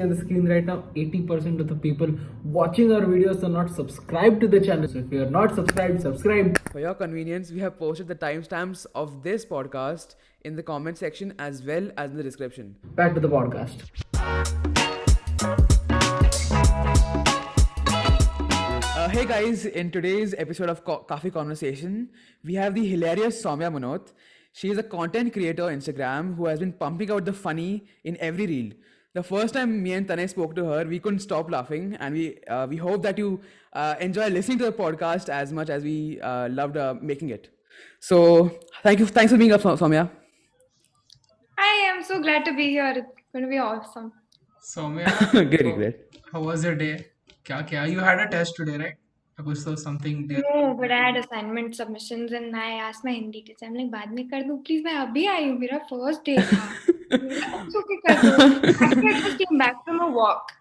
on the screen right now, 80% of the people watching our videos are not subscribed to the channel. So if you are not subscribed, subscribe. For your convenience, we have posted the timestamps of this podcast in the comment section as well as in the description. Back to the podcast. Hey guys, in today's episode of Coffee Conversation, we have the hilarious Soumya Manot. She is a content creator on Instagram who has been pumping out the funny in every reel. The first time me and Tanay spoke to her, we couldn't stop laughing, and we hope that you enjoy listening to the podcast as much as we loved making it. So thanks for being up, Soumya. I am so glad to be here. It's going to be awesome. Soumya, Great. how was your day? क्या? You had a test today, right? कुछ तो something there. No, but I had assignment submissions and I asked my Hindi teacher, I'm like, बाद में कर दूँ please, मैं अभी आई हूँ, मेरा first day था. अच्छा okay कर दो. Actually, I just came back from a walk.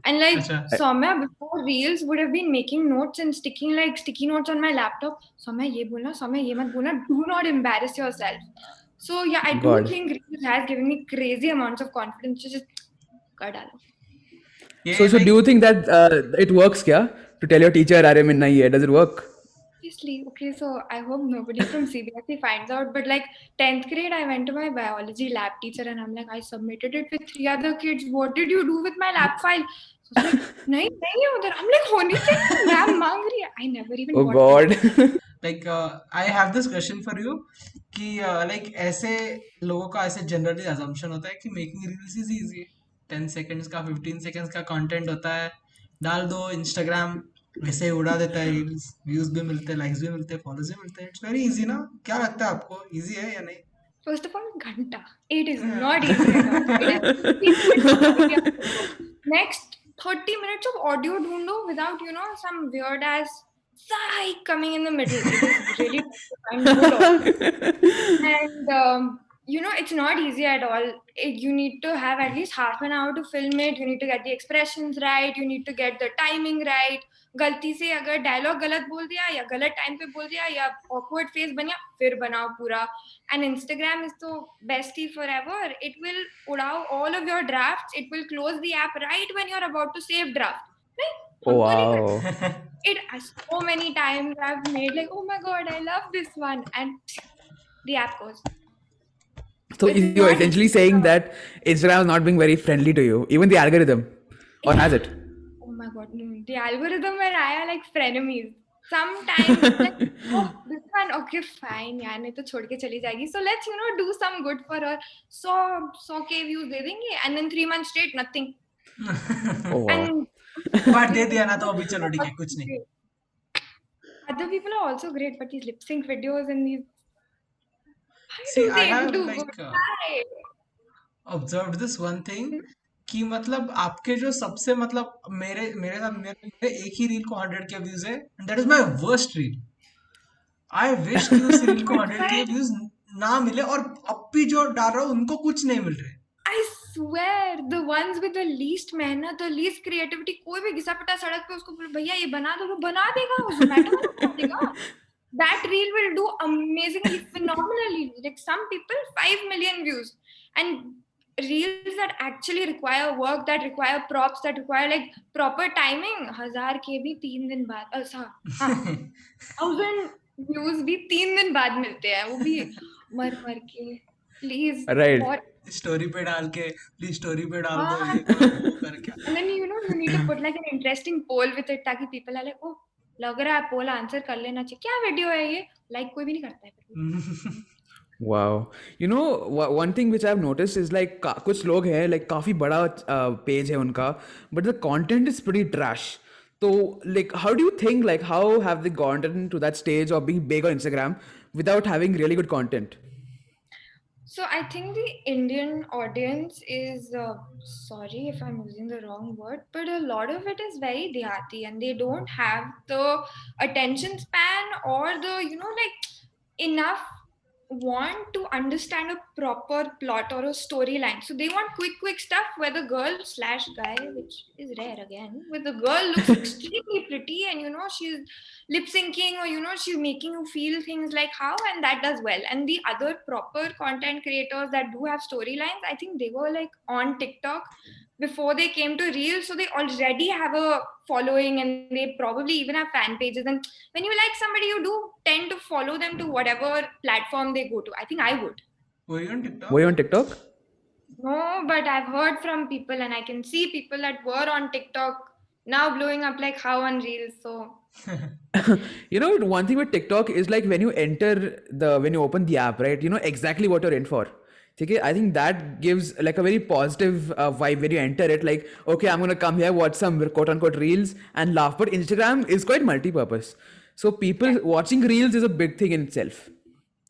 And like अच्छा. Soumya before reels would have been making notes and sticking like sticky notes on my laptop. Soumya ये बोलना, Soumya ये मत बोलना. Do not embarrass yourself. So yeah, I do think reels has given me crazy amounts of confidence to just कर डालो. So do you think that it works, kya? To tell your teacher, "Arey main nahi hai," does it work? Obviously, okay, so I hope nobody from CBSE finds out, but like 10th grade, I went to my biology lab teacher and I'm like, I submitted it with 3 other kids. What did you do with my lab file? So she's like, nahi hai udhar. I'm like, honi chahiye, ma'am maang rahi hai. I never even Oh God. Like I have this question for you कि like ऐसे लोगों का ऐसे generally assumption होता है कि making reels is easy. 10 seconds का 15 seconds का content होता है, डाल दो Instagram वैसे ही उड़ा देता है रील्स, व्यूज भी मिलते हैं, लाइक्स भी मिलते हैं, फॉलोज भी मिलते हैं. इट्स वेरी इजी ना? क्या लगता है आपको, इजी है या नहीं? First of all, ghanta. It is not easy at all. It is next 30 minutes of audio ढूंढो without, some weird ass sigh coming in the middle. It is really and it's not easy at all. You need to have at least half an hour to film it. You need to get the expressions right. You need to get the timing right. गलती से अगर dialogue गलत बोल दिया या गलत time पे बोल दिया या awkward face बन गया, फिर बनाओ पूरा. And Instagram is the bestie forever. It will उड़ाओ all of your drafts. It will close the app right when you're about to save draft. Oh wow. It so many times I've made like, oh my god, I love this one, and the app goes. So you're essentially saying that Instagram is not being very friendly to you, even the algorithm, or has it? Oh my god, no. The algorithm and I are like frenemies. Sometimes like, oh, this one, okay, fine, यार नहीं तो छोड़ के चली जाएगी. So let's do some good for her. 100K views दे देंगे, and then 3 months straight nothing. Oh wow. But दे दिया ना तो अभी चलो ठीक है, कुछ नहीं. Other people are also great, but these lip sync videos and these. See, I have like observed this one thing कि मतलब आपके जो सबसे मतलब मेरे एक ही रील को 100K व्यूज है, and that is my worst reel. I wish कि उस रील को 100K व्यूज ना मिले, और अब भी जो डाल रहा हूँ उनको कुछ नहीं मिल रहे. I swear, the ones with the least मेहनत, the least creativity, कोई भी घिसा पिटा सड़क पे उसको बोले भैया ये बना दो, वो बना देगा, वो Zomato में बना देगा. That reel will do amazingly, phenomenally. Like some people, 5 million views. And reels that actually require work, that require props, that require like proper timing, 1000K भी 3 दिन बाद, 1000 views भी 3 दिन बाद मिलते हैं, वो भी मर के. Please. Right. स्टोरी पे डाल के, प्लीज स्टोरी पे डाल दो, ये करो, करके. And then you need to put like an interesting poll with it ताकि people are like, oh, लग रहा है पोल आंसर कर लेना चाहिए. क्या वीडियो है ये? लाइक कोई भी नहीं करता है. Wow. One thing which I've noticed is like कुछ लोग हैं like काफी बड़ा पेज है उनका, but the content is pretty trash. So like how do you think, like how have they gotten to that stage of being big on Instagram without having really good content? So I think the Indian audience is, sorry if I'm using the wrong word, but a lot of it is very dehati and they don't have the attention span or the, like enough want to understand a proper plot or a storyline. So they want quick stuff where the girl/guy, which is rare again, where the girl looks extremely pretty and she's lip syncing or she's making you feel things like how, and that does well. And the other proper content creators that do have storylines, I think they were like on TikTok before they came to Reels, so they already have a following and they probably even have fan pages. And when you like somebody, you do tend to follow them to whatever platform they go to. I think I would. Were you on TikTok? Were you on TikTok? No, but I've heard from people and I can see people that were on TikTok now blowing up like how on Reels. So You know, one thing with TikTok is like when you open the app, right? You know exactly what you're in for. Okay, I think that gives like a very positive vibe when you enter it. Like, okay, I'm gonna come here, watch some quote unquote reels and laugh. But Instagram is quite multi-purpose. So people watching reels is a big thing in itself.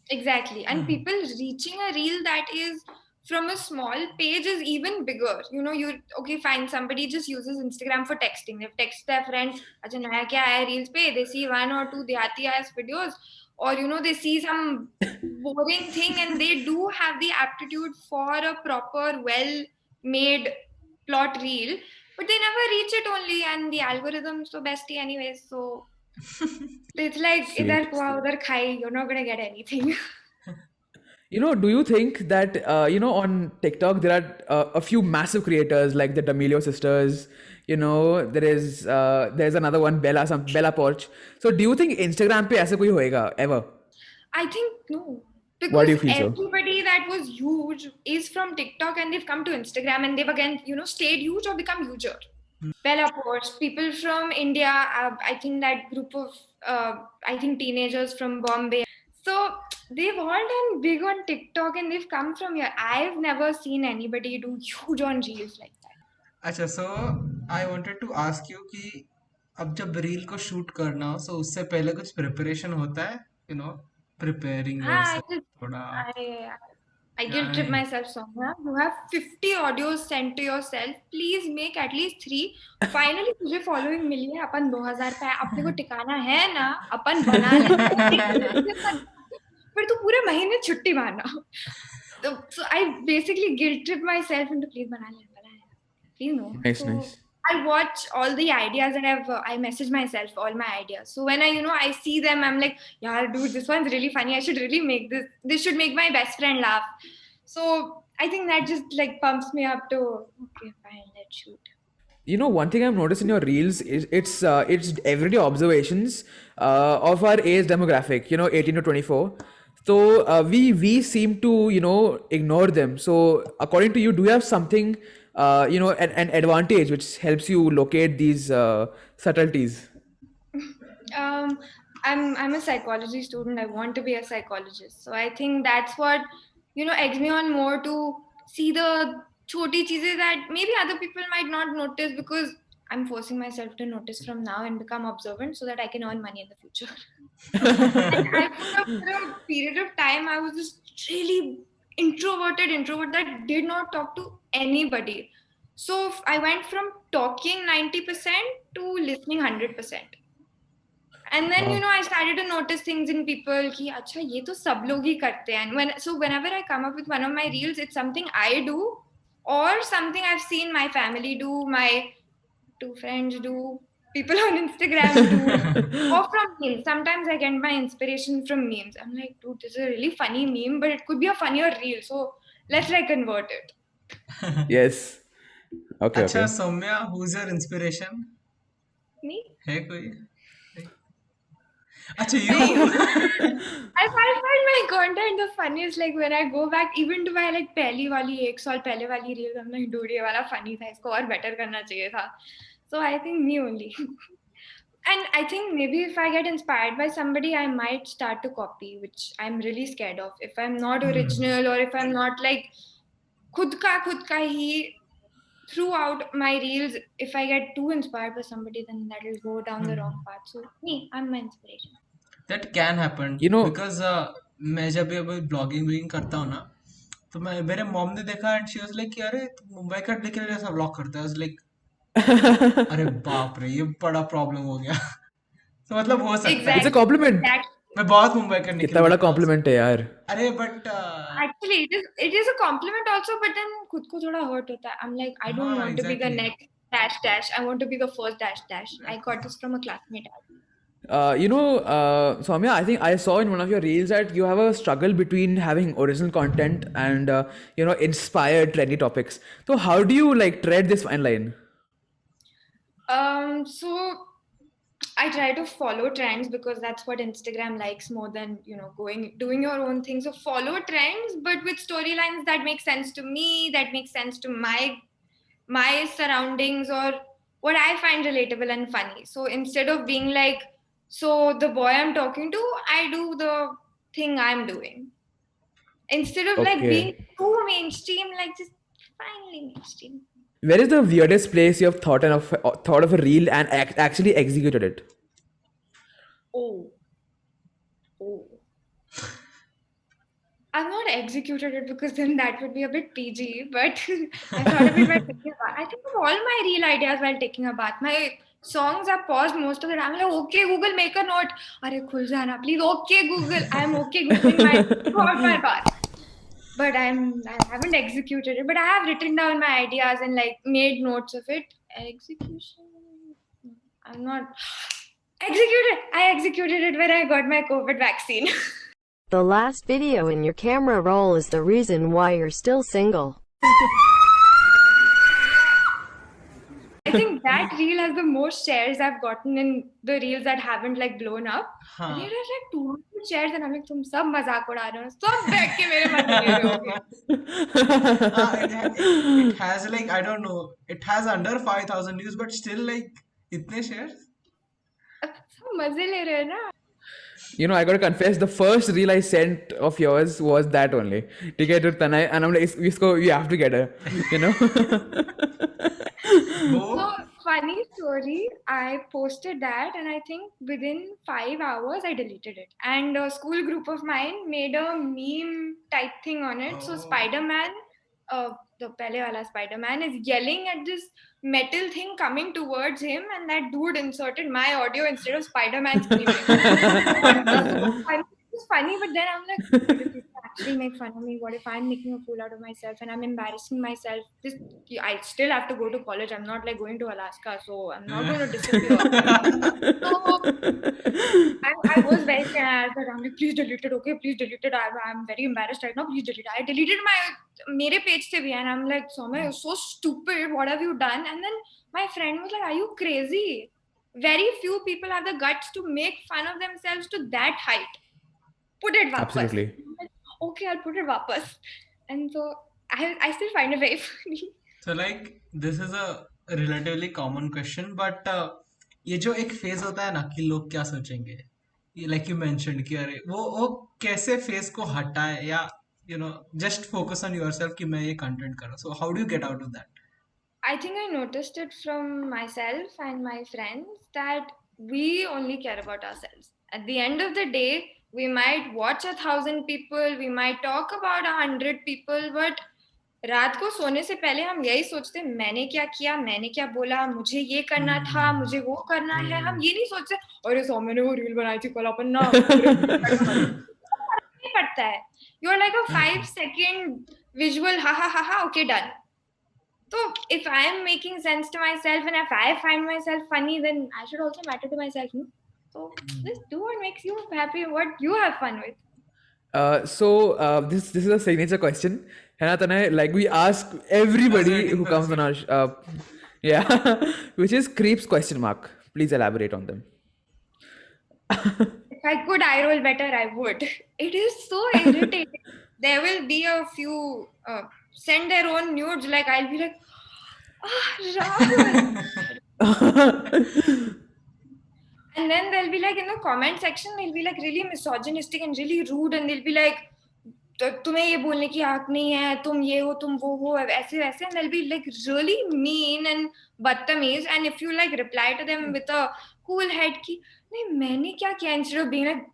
exactly. And people reaching a reel that is from a small page is even bigger. You know, you okay, fine. Somebody just uses Instagram for texting. They've texted their friend, "Acha naya kya hai reels pe?" They see one or two dehati ass videos, or you know, they see some boring thing, and they do have the aptitude for a proper, well-made plot reel, but they never reach it only, and the algorithm's so bestie anyways. So it's like Sweet. idhar kua udhar khai. You're not gonna get anything. You know, do you think that on TikTok there are a few massive creators like the D'Amelio sisters? You know, there's another one, Bella Porch. So do you think Instagram पे ऐसा कोई होएगा ever? I think no. Why do you Because feel so? everybody that was huge is from TikTok and they've come to Instagram and they've again, stayed huge or become huger. Bella Post, people from India, I think that group of, I think teenagers from Bombay. So they've all done big on TikTok and they've come from here. I've never seen anybody do huge on Reels like that. अच्छा, so I wanted to ask you कि अब जब reel को shoot करना हो सो उससे पहले कुछ प्रिपरेशन होता है, प्रिपेयरिंग Ah, योरसेल्फ थोड़ा. I guilt trip myself, Soumya. You have 50 audios sent to yourself. Please make at least 3. Finally, तुझे following मिली है. अपन 2000 पे अपने को टिकाना है ना. अपन बना लेंगे. पर तू पूरे महीने छुट्टी मारना. So I basically guilt trip myself into please बना ले. Please no. Nice, So nice. I watch all the ideas that I message myself all my ideas. So when I see them, I'm like, yeah, dude, this one's really funny. I should really make this. This should make my best friend laugh. So I think that just like pumps me up to okay, fine, let's shoot. You know, one thing I've noticed in your reels is it's everyday observations of our age demographic. You know, 18 to 24. So we seem to ignore them. So according to you, do you have something an advantage which helps you locate these subtleties? I'm a psychology student. I want to be a psychologist. So I think that's what eggs me on more to see the choti cheeses that maybe other people might not notice, because I'm forcing myself to notice from now and become observant so that I can earn money in the future. And for a period of time, I was just really introvert that did not talk to anybody. So I went from talking 90% to listening 100%. And then Wow. I started to notice things in people कि अच्छा ये तो सब लोग ही करते हैं. And whenever I come up with one of my reels, it's something I do or something I've seen my family do, my 2 friends do, people on Instagram do, or from memes. Sometimes I get my inspiration from memes. I'm like, dude, this is a really funny meme, but it could be a funnier reel. So let's convert it. Yes. Okay. अच्छा, Okay. Saumya, who's your inspiration? Me? है कोई? अच्छा, you. I find my content the funniest, like when I go back even to my like पहली वाली 1 साल पहले वाली reels, I'm like, dude, ये वाला funny था, इसको और better करना चाहिए था. So I think me only. And I think maybe if I get inspired by somebody, I might start to copy, which I'm really scared of. If I'm not original or if I'm not like खुद का ही throughout my reels, if I get too inspired by somebody, then that will go down the wrong path. So me, I'm my inspiration. That can happen. Because मैं जब भी blogging करता हूँ ना, तो मेरे मॉम ने देखा एंड शी वाज लाइक कि अरे तू मुंबई का लेके जैसा ब्लॉग करता है. लाइक अरे बाप रे, ये बड़ा प्रॉब्लम हो गया. तो मतलब हो सकता है. Exactly. It's a compliment. मैं बहुत मुंबई का कितना बड़ा compliment है यार. अरे but Actually, it is a compliment also, but then खुद को थोड़ा hurt होता है. I'm like, I don't want to be the exactly. next dash dash. I want to be the first dash dash. I got this from a classmate. Soumya, I think I saw in one of your reels that you have a struggle between having original content and inspired trendy topics. So how do you like tread this fine line? So I try to follow trends because that's what Instagram likes more than doing your own thing. So follow trends, but with storylines that make sense to me, that make sense to my surroundings, or what I find relatable and funny. So instead of being like, so the boy I'm talking to, I do the thing I'm doing. Instead of like being Okay. too mainstream, like just finally mainstream. Where is the weirdest place you have thought of a reel and actually executed it? Oh, oh. I've not executed it because then that would be a bit PG, but I thought of it while taking a bath. I think of all my real ideas while taking a bath. My songs are paused most of the time. I'm like, okay, Google, make a note. Arey, khul jana, please. Okay, Google. I'm okay Googling throughout my bath. But I haven't executed it. But I have written down my ideas and like made notes of it. Execution. I'm not executed. I executed it when I got my COVID vaccine. The last video in your camera roll is the reason why you're still single. I think that reel has the most shares I've gotten in the reels that haven't like blown up. हाँ There are like 200 shares and I'm like, तुम सब मजाक उड़ा रहे हो, सब बैठ के मेरे मजे ले रहे होगे. it has like I don't know, it has under 5,000 views, but still like इतने shares. सब मजे ले रहे हैं ना. I gotta confess, the first reel I sent of yours was that only. Ticket to Tanai, and I'm like, you have to get her, वो So funny story, I posted that and I think within 5 hours I deleted it. And a school group of mine made a meme type thing on it. So Oh. Spider-Man, the pehle wala Spider-Man is yelling at this metal thing coming towards him, and that dude inserted my audio instead of Spider-Man screaming. It was funny, but then I'm like, what if people actually make fun of me? What if I'm making a fool out of myself and I'm embarrassing myself? I still have to go to college. I'm not like going to Alaska, so I'm not going to disappear. So I was very scared. I'm like, please delete it, okay? Please delete it. I'm very embarrassed right now. Please delete it. I deleted mere page se bhi, and I'm like, Soumya, you're so stupid. What have you done? And then my friend was like, are you crazy? Very few people have the guts to make fun of themselves to that height. Put it vapas. Absolutely. I'm like, okay, I'll put it vapas. And so I still find it very funny. So like this is a relatively common question, but ये जो एक phase होता है ना कि लोग क्या सोचेंगे, ये like you mentioned कि अरे वो कैसे फेज को हटाए या just focus on yourself कि मैं ये content कर रहा हूँ. So how do you get out of that? I think I noticed it from myself and my friends that we only care about ourselves. At the end of the day, we might watch 1,000 people, we might talk about 100 people, but रात को सोने से पहले हम यही सोचते मैंने क्या किया, मैंने क्या बोला, मुझे ये करना था, मुझे वो करना है. हम ये नहीं सोचते अरे सौम्य ने वो रील बनाई थी कल अपन ना नहीं पड़ता है. You're like a 5-second visual, ha ha ha ha, okay, done. So if I am making sense to myself and if I find myself funny, then I should also matter to myself. No? So just do what makes you happy, what you have fun with. This is a signature question. Hannah Tanay, like we ask everybody who comes on our which is creeps question mark. Please elaborate on them. If I could eye roll better, I would. It is so irritating. There will be a few send their own nudes. Like I'll be like, Rahul. And then they'll be like in the comment section, they'll be like really misogynistic and really rude, and they'll be like, तुम्हें ये बोलने की हक नहीं है, तुम ये हो, तुम वो हो, ऐसे वैसे, and they'll be like really mean and बदतमीज. And if you like reply to them with a cool head कि नहीं मैंने क्या किया, instead of being like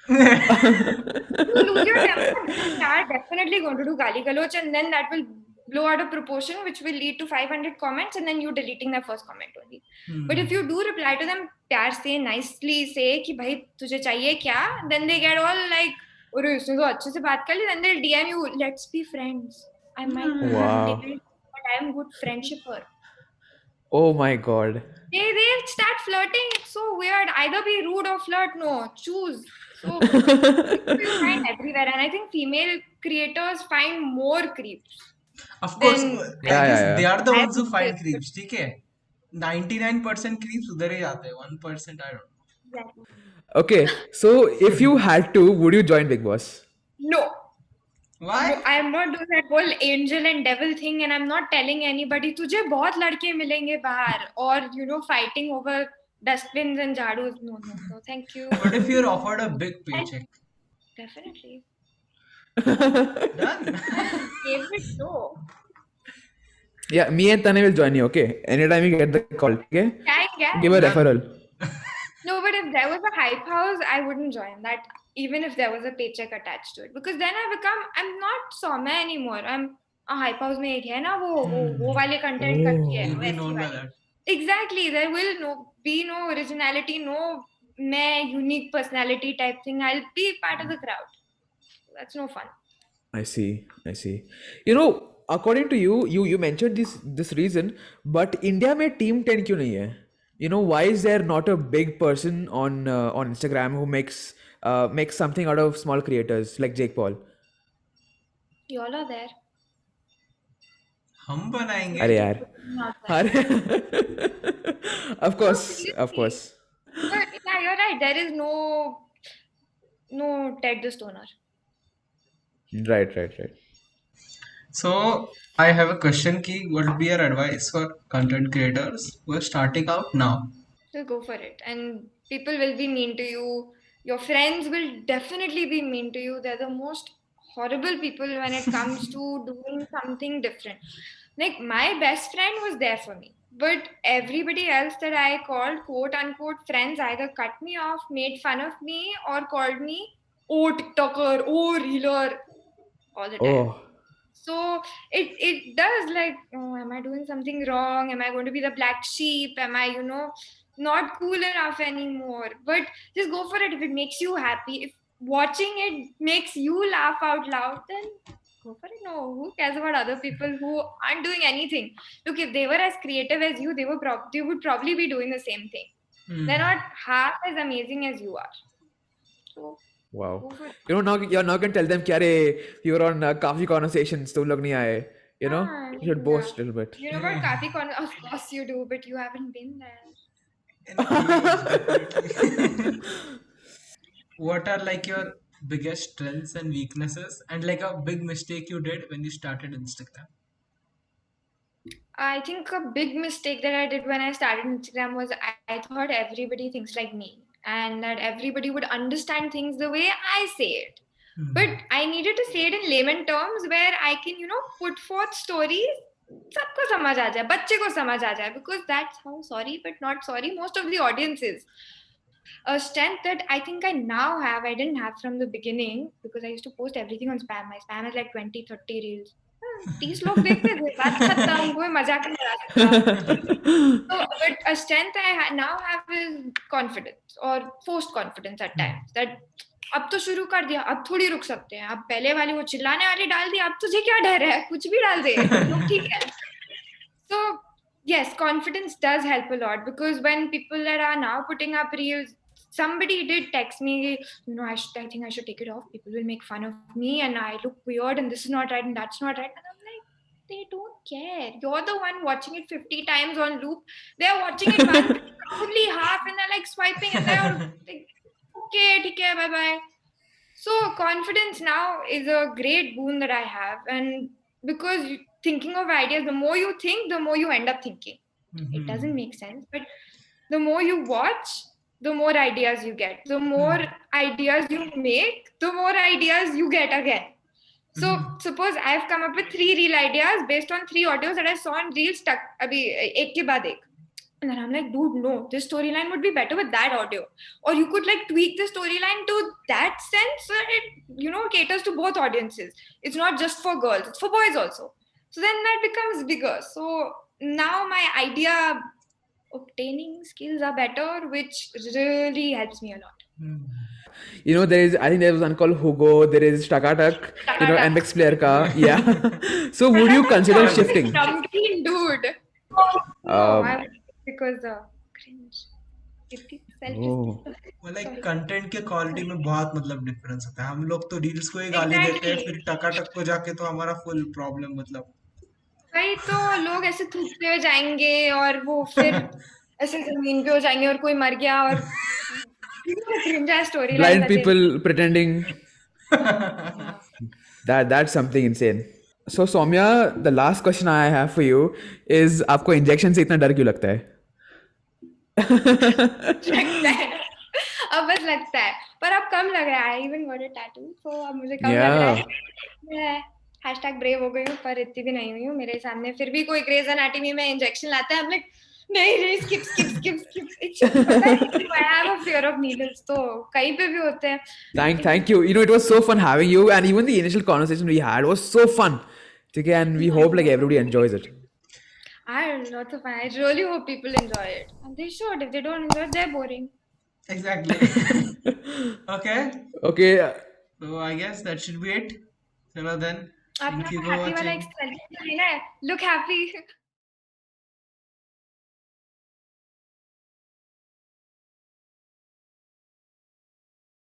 you lose your temper, they are definitely going to do gali galoch, and then that will blow out of proportion, which will lead to 500 comments and then you deleting the first comment only. But if you do reply to them प्यार से, nicely say कि भाई तुझे चाहिए क्या, then they get all like अरे इसने तो अच्छे से बात कर ली, then they'll DM you, let's be friends. I might not Wow. date, but I am good friendshipper. Oh my god. They start flirting. It's so weird. Either be rude or flirt. No, choose. So you find everywhere, and I think female creators find more creeps Of course, than I Yeah, guess yeah, they yeah. are the I ones who would find say. creeps. ठीक है, 99% creeps उधर ही जाते हैं, 1% I don't know. Exactly. Okay, so if you had to, would you join Big Boss? No. Why? No, I am not doing that whole angel and devil thing, and I'm not telling anybody. तुझे बहुत लड़के मिलेंगे बाहर, or fighting over dustbins and jadus. No, no, no. Thank you. What if you're offered a big paycheck? Definitely. Done. Favorite show. Yeah, me and Tane will join you, okay? Anytime you get the call, okay? Gang. Give a referral. No, but if there was a hype house, I wouldn't join that, even if there was a paycheck attached to it. Because then I'm not Soumya anymore. I'm a hype house में एक है ना वो वाले content करती है You'll be वैसी known by वाली. that. Exactly. There will be no originality, no मैं unique personality type thing. I'll be part of the crowd. That's no fun. I see. You know, according to you, you mentioned this reason, but India में team 10 क्यों नहीं है? You know, why is there not a big person on Instagram who makes something out of small creators like Jake Paul? You all are there. हम बनाएंगे. अरे यार. Not there. अरे. Of course. But yeah, you're right. There is no Ted the Stoner. Right. So I have a question ki what would be your advice for content creators who are starting out now? So go for it. And people will be mean to you. Your friends will definitely be mean to you. They're the most horrible people when it comes to doing something different. Like my best friend was there for me. But everybody else that I called quote unquote friends either cut me off, made fun of me, or called me oh TikToker, oh reeler all the time. Oh. So it does like, oh, am I doing something wrong? Am I going to be the black sheep? Am I, not cool enough anymore? But just go for it. If it makes you happy, if watching it makes you laugh out loud, then go for it. No, who cares about other people who aren't doing anything? Look, if they were as creative as you, they would probably be doing the same thing. They're not half as amazing as you are. So Wow. go for it. You know, now you're not gonna tell them कि अरे you're on Coffee Conversations, तुम लोग नहीं आए. You know, you should boast a little bit. You know about Kafi Con? Of course you do, but you haven't been there. What are like your biggest strengths and weaknesses and like a big mistake you did when you started Instagram? I think a big mistake that I did when I started Instagram was I thought everybody thinks like me and that everybody would understand things the way I say it. But I needed to say it in layman terms where I can, put forth stories. सबको समझ आ जाए, बच्चे को समझ आ जाए, because that's how sorry but not sorry most of the audience is. A strength that I think I now have, I didn't have from the beginning because I used to post everything on spam. My spam is like 20-30 reels. 30 लोग देखते थे, बात खत्म, कोई मजाक नहीं उड़ा सकता. So, but a strength I now have is confidence or forced confidence at times. That अब तो शुरू कर दिया, अब थोड़ी रुक सकते हैं. अब पहले वाली वो चिल्लाने वाली डाल दी, अब तुझे क्या डर है, कुछ भी डाल दे, ठीक है. So yes, confidence does help a lot because when people that are now putting up reels, somebody did text me, I think I should take it off. People will make fun of me and I look weird and this is not right and that's not right. And I'm like, they don't care. You're the one watching it 50 times on loop. They're watching it once, probably half, and they're like swiping and they're like, okay, bye bye. So confidence now is a great boon that I have, and because thinking of ideas, the more you think, the more you end up thinking. It doesn't make sense, but the more you watch, the more ideas you get. The more ideas you make, the more ideas you get again. So suppose I've come up with 3 reel ideas based on 3 audios that I saw in reels stuck abhi ek ke baad ek. And then I'm like, dude, no, this storyline would be better with that audio. Or you could like tweak the storyline to that sense so that it, caters to both audiences. It's not just for girls, it's for boys also. So then that becomes bigger. So now my idea obtaining skills are better, which really helps me a lot. You know, I think there was one called Hugo, there is Takatak, Takatak. MX player ka. Yeah. So would you consider shifting? Dude. No, Um, because cringe. इतनी Oh. self like sorry. Content के quality में बहुत मतलब difference होता है। हम लोग तो रील्स को ही गाली देते हैं, Exactly. फिर टकाटक को जाके तो हमारा फुल प्रॉब्लम मतलब। वही तो लोग ऐसे थूकते हुए जाएंगे और वो फिर ऐसे जमीन पे हो जाएंगे और कोई मर गया और cringe story line Blind people pretending. That's something insane. So Soumya, the last question I have for you is आपको इंजेक्शन से इतना डर क्यों लगता है? लगता है अब बस लगता है पर अब कम लग रहा है इवन गॉट अ टैटू तो अब मुझे कम लग रहा है मैं हैशटैग ब्रेव हो गई हूँ पर इतनी भी नहीं हुई हूँ मेरे सामने फिर भी कोई ग्रेज एनाटॉमी में इंजेक्शन लाता है हम लाइक नहीं नहीं skip skip skip skip it's पता है I have a fear of needles तो कहीं पे भी होते हैं Thank you. You know, it was so fun having you, and even the initial conversation we had was so fun. Okay, and we hope like everybody enjoys it. I had lots of fun. I really hope people enjoy it. And they should. If they don't enjoy it, they're boring. Exactly. Okay, Okay, तो I guess that should be it. चलो then, अपना thank you for happy वाला watching. एक selfie लेना है. Look happy.